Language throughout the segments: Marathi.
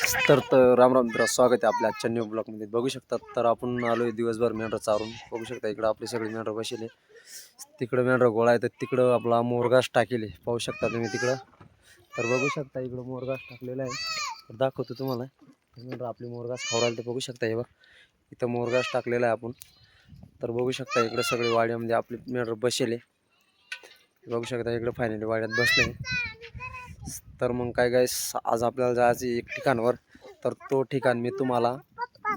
राम राम मित्र, स्वागत आहे आपल्या आजच्या न्यू ब्लॉगमध्ये. बघू शकतात तर आपण आलोय दिवसभर मेंढर चारून. बघू शकता इकडं आपली सगळी मेंढर बसले, तिकडं मेंढर गोळा आहे, तर तिकडं आपला मोरगास टाकेले पाहू शकता तुम्ही तिकडं. तर बघू शकता इकडं मोरगास टाकलेला आहे, तर दाखवतो तुम्हाला. मेंढर आपली मोरगास खावरायला ते बघू शकता. हे बघ इथं मोरगास टाकलेला आहे आपण. तर बघू शकता इकडं सगळी वाड्यामध्ये आपली मेंढर बसले. बघू शकता इकडं फायनली वाड्यात बसले. तर मग काय गाइस, आज आपल्याला जायचं एक ठिकाणावर. तर तो ठिकाण मी तुम्हाला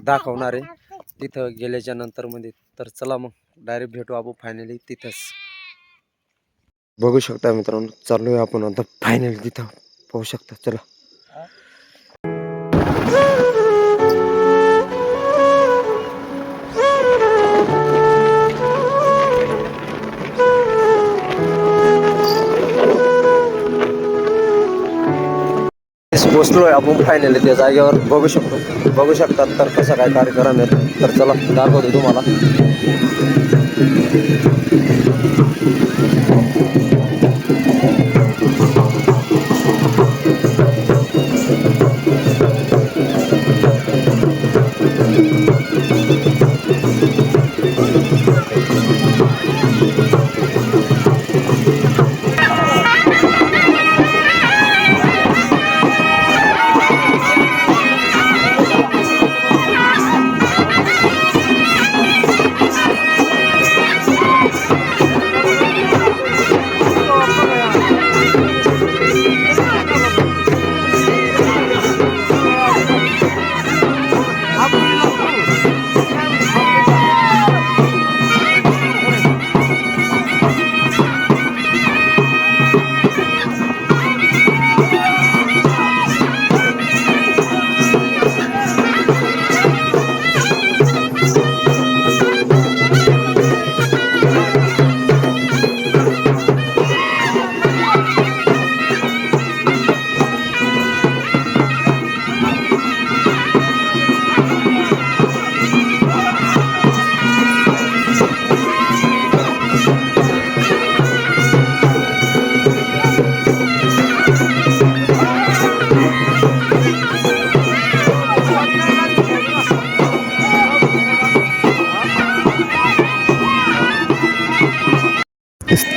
दाखवणार आहे तिथं गेल्याच्या नंतर मध्ये. तर चला मग डायरेक्ट भेटू आपण फायनली तिथंच. बघू शकता मित्रांनो, चाललोय आपण आता फायनली तिथं. पाहू शकता, चला. पोचलोय आपण फायनली त्या जागेवर. बघू शकतात तर कसं काय कार्यक्रम आहे. तर चला दाखवतो तुम्हाला.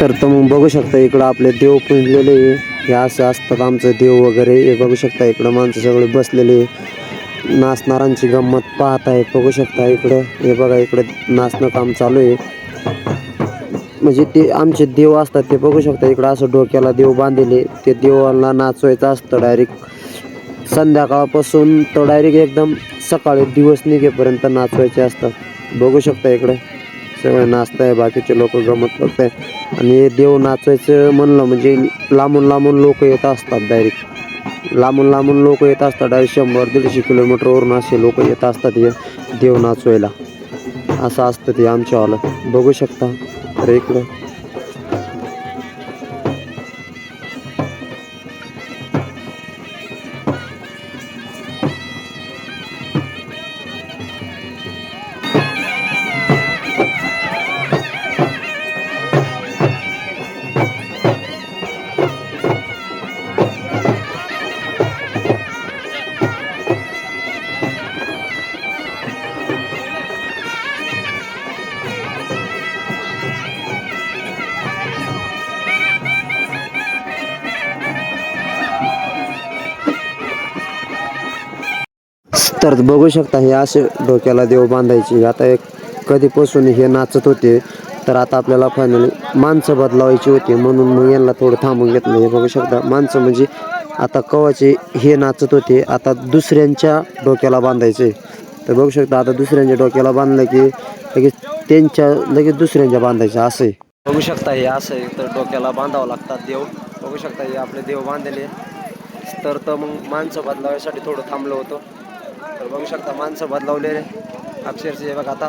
तर मग बघू शकता इकडं आपले देव पुजलेले. हे असं असतात आमचं देव वगैरे. हे बघू शकता इकडं माणसं सगळे बसलेले, नाचणारांची गंमत पाहत आहे. बघू शकता इकडं, हे बघा इकडं नाचणं काम चालू आहे. म्हणजे ते आमचे देव असतात ते. बघू शकता इकडं असं डोक्याला देव बांधलेले. ते देवाला नाचवायचं असतं डायरेक्ट संध्याकाळपासून तर डायरेक्ट एकदम सकाळी दिवस निघेपर्यंत नाचवायचे असतात. बघू शकता इकडं सगळे नाचताय, बाकीचे लोक गमत करताय. आणि देव नाचायचं म्हणलं म्हणजे लांबून लांबून लोक येत असतात. डायरेक्ट लांबून लोक येत असतात. डायरेक्ट 100-150 किलोमीटरवरून असे लोक येत असतात हे देव नाचवायला. असं असतं ते आमच्यावालं. बघू शकता तर इकडं तर बघू शकता हे असे डोक्याला देव बांधायचे. आता एक कधीपासून हे नाचत होते, तर आता आपल्याला फायनली माणसं बदलावायची होती, म्हणून मग यांना थोडं थांबून घेतलं. हे बघू शकता माणसं म्हणजे आता कवाचे हे नाचत होते, आता दुसऱ्यांच्या डोक्याला बांधायचे. तर बघू शकता आता दुसऱ्यांच्या डोक्याला बांधलं की लगेच दुसऱ्यांच्या बांधायचं असं आहे. बघू शकता हे असं आहे, तर डोक्याला बांधावं लागतात देव. बघू शकता हे आपले देव बांधलेले. तर मग माणसं बदलावायसाठी थोडं थांबलं होतं. तर बघू शकता माणसं बदलावलेले अक्षरशः. हे बघा आता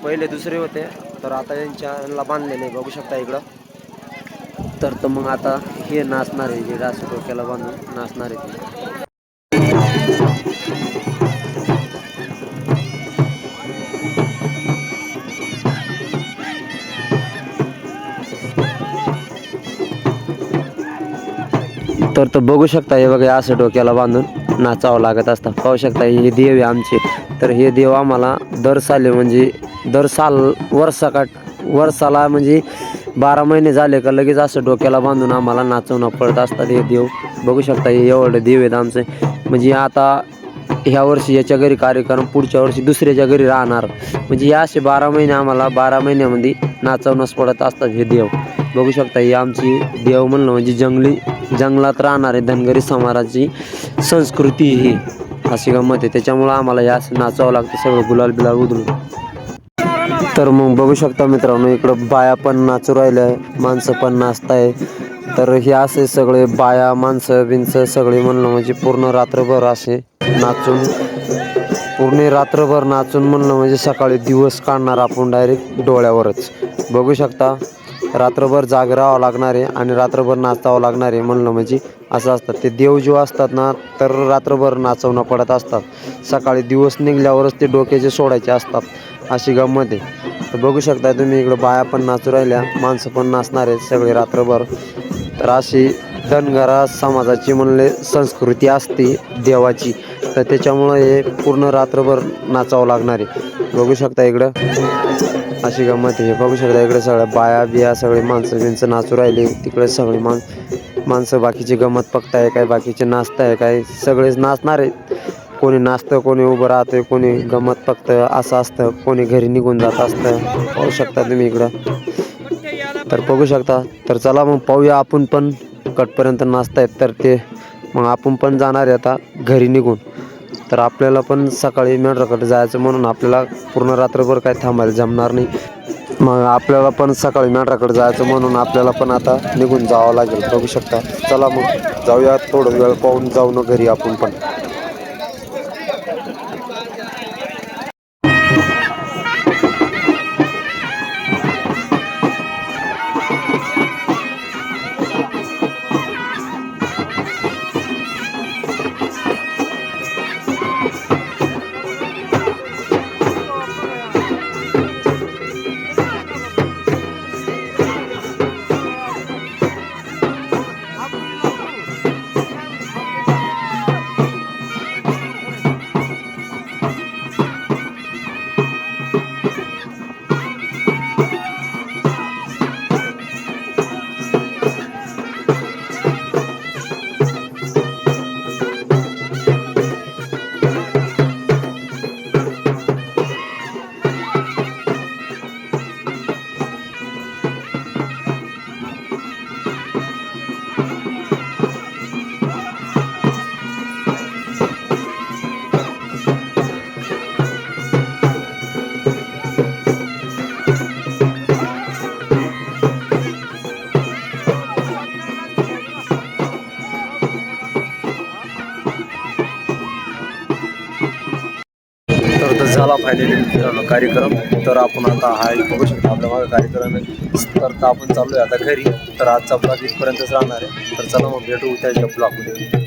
पहिले दुसरे होते, तर आता यांना बांधलेले. बघू शकता इकडं. तर मग आता हे नाचणार आहे, जे असं डोक्याला बांधून नाचणार आहे. तर बघू शकता हे बघा असं डोक्याला बांधून नाचावं लागत असतं. पाहू शकता हे देव आहे आमचे. तर हे देव आम्हाला दर साली म्हणजे वर्षाला म्हणजे 12 महिने झाले का लगेच असं डोक्याला बांधून आम्हाला नाचवणं पडत असतात हे देव. बघू शकता हे एवढे देव आहेत आमचे. म्हणजे आता ह्या वर्षी याच्या घरी कार्यक्रम, पुढच्या वर्षी दुसऱ्याच्या घरी राहणार. म्हणजे या असे 12 महिने आम्हाला 12 महिन्यामध्ये नाचवणंच पडत असतात हे देव. बघू शकता ही आमची देव म्हणलं म्हणजे जंगलात राहणारे धनगरी समाजाची संस्कृती ही अशी गंमत आहे. त्याच्यामुळं आम्हाला हे असं नाचावं लागतं सगळं गुलाल बिलाल उधळून. तर मग बघू शकता मित्रांनो इकडं बाया पण नाचू राहिल्या आहे, माणसं पण नाचताय. तर हे असे सगळे बाया माणसं सगळे म्हणलं म्हणजे पूर्ण रात्रभर असे नाचून म्हणलं म्हणजे सकाळी दिवस काढणार आपण डायरेक्ट डोळ्यावरच. बघू शकता रात्रभर जाग राहावं लागणार आहे आणि रात्रभर नाचावं लागणार आहे म्हणलं म्हणजे असं असतं. ते देव जो असतात ना तर रात्रभर नाचवणं पडत असतात. सकाळी दिवस निघल्यावरच ते डोक्याचे सोडायचे असतात, अशी गंमत आहे. तर बघू शकता तुम्ही इकडं बाया पण नाचू राहिल्या, माणसं पण नाचणार आहेत सगळे रात्रभर. तर अशी धनगरा समाजाची म्हणले संस्कृती असते देवाची. तर त्याच्यामुळं हे पूर्ण रात्रभर नाचावं लागणार आहे. बघू शकता इकडं अशी गंमत आहे. बघू शकता इकडे सगळ्या बाया बिया सगळे माणसं नाचू राहिले. तिकडे सगळी माणसं बाकीची गंमत बघताय काय, बाकीचे नाचताय काय, सगळेच नाचणार आहेत. कोणी नाचतं, कोणी उभं राहतं, कोणी गंमत बघतं, असं असतं. कोणी घरी निघून जात असतं. पाहू शकता तुम्ही इकडं. तर बघू शकता. तर चला मग पाहूया आपण पण कटपर्यंत नाचतायत तर ते मग आपण पण जाणार आहे आता घरी निघून. तर आपल्याला पण सकाळी मेंढराकडे जायचं म्हणून आपल्याला पूर्ण रात्रभर काय थांबायला जमणार नाही. मग आपल्याला पण सकाळी मेंढराकडे जायचं म्हणून आपल्याला पण आता निघून जावं लागेल. बघू शकता. चला मग जाऊया, थोडं वेळ पाहून जाऊ ना घरी आपण पण. तर झाला फायनली मित्रांनो कार्यक्रम. तर आपण आता हा बघू शकतो आपल्या मागे कार्यक्रम आहे. तर आपण चाललोय आता घरी. तर आजचा ब्लॉग इथपर्यंतच राहणार आहे. तर चला मग भेटू त्याच्या ब्लॉगमध्ये.